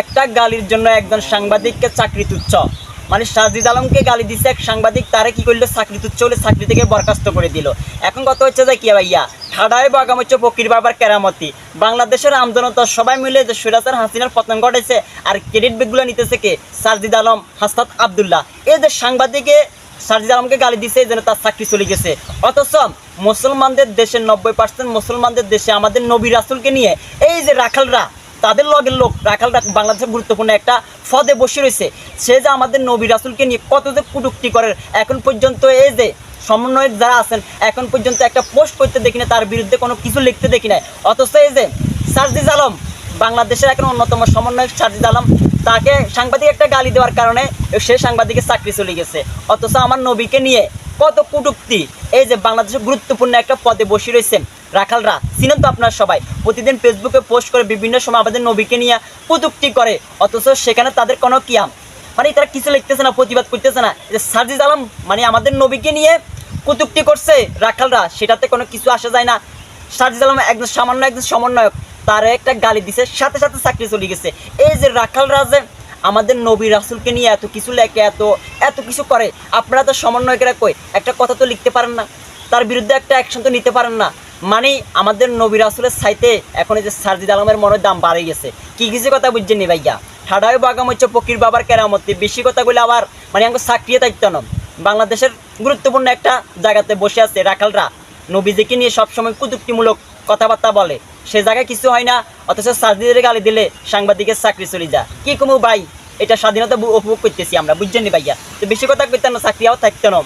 একটা গালির জন্য একজন সাংবাদিককে চাকরি তুচ্ছ, মানে সাজিদ আলমকে গালি দিছে এক সাংবাদিক, তারা কি করলো চাকরি তুচ্ছ হলে চাকরি থেকে বরখাস্ত করে দিল। এখন কথা হচ্ছে যে কি ভাইয়া, ঠাডায় বাগাম হচ্ছে ফকির বাবার কেরামতি। বাংলাদেশের আমজনতা সবাই মিলে যে স্বৈরাচার হাসিনার পতন ঘটেছে, আর ক্রেডিট বেগগুলো নিতেছে কে? সাজিদ আলম, হাসনাত আবদুল্লাহ। এই যে সাংবাদিকে সাজিদ আলমকে গালি দিছে, এই জন্য তার চাকরি চলে গেছে। অথচ মুসলমানদের দেশে 90% মুসলমানদের দেশে আমাদের নবী রাসূলকে নিয়ে এই যে রাখালরা, তাদের লগের লোক রাখালরা বাংলাদেশের গুরুত্বপূর্ণ একটা পদে বসে রয়েছে, সে যে আমাদের নবী রাসূলকে নিয়ে কত যে কটূক্তি করে, এখন পর্যন্ত এই যে সমন্বয়ক যারা আছেন এখন পর্যন্ত একটা পোস্ট করতে দেখি না, তার বিরুদ্ধে কোনো কিছু লিখতে দেখি না। অথচ এই যে সাজিদ আলম, বাংলাদেশের এখন অন্যতম সমন্বয়ক সাজিদ আলম, তাকে সাংবাদিক একটা গালি দেওয়ার কারণে সে সাংবাদিকের চাকরি চলে গেছে। অথচ আমার নবীকে নিয়ে কত কটূক্তি, এই যে বাংলাদেশের গুরুত্বপূর্ণ একটা পদে বসে রয়েছেন রাখালরা, চিনেন তো আপনারা সবাই, প্রতিদিন ফেসবুকে পোস্ট করে বিভিন্ন সময় আমাদের নবীকে নিয়ে কটূক্তি করে। অথচ সেখানে তাদের কোনো কিয়াম, মানে তারা কিছু লিখতেছে না, প্রতিবাদ করতেছে না। যে সাজিদ আলম মানে আমাদের নবীকে নিয়ে কটূক্তি করছে রাখালরা, সেটাতে কোনো কিছু আসা যায় না। সাজিদ আলম একজন সামান্য একজন সমন্বয়ক, তার একটা গালি দিছে, সাথে সাথে চাকরি চলে গেছে। এই যে রাখালরা যে আমাদের নবী রাসূলকে নিয়ে এত কিছু লেখে, এত কিছু করে, আপনারা তো সমন্বয়কেরা কই একটা কথা তো লিখতে পারেন না, তার বিরুদ্ধে একটা অ্যাকশন তো নিতে পারেন না। মানে আমাদের নবী রাসূলের চাইতে এখন এই যে সাজিদ আলমের মনের দাম বাড়ে গেছে। কি কিছু কথা বুঝছেন নি ভাইয়া? ঠাডায় বাগাম হচ্ছে ফকির বাবার কেরামতি। বেশি কথা বলে আবার মানে আমাকে চাকরিয়ে থাকতো না। বাংলাদেশের গুরুত্বপূর্ণ একটা জায়গাতে বসে আছে রাখালরা, নবীজিকে নিয়ে সবসময় কটূক্তিমূলক কথাবার্তা বলে, সে জায়গায় কিছু হয় না। অথচ সাজিদের গালি দিলে সাংবাদিকের চাকরি চলে যায়। কি কমু ভাই, এটা স্বাধীনতা উপভোগ করতেছি আমরা, বুঝছেন নি ভাইয়া? তো বেশি কথা করতেন না, চাকরিও থাকতো না।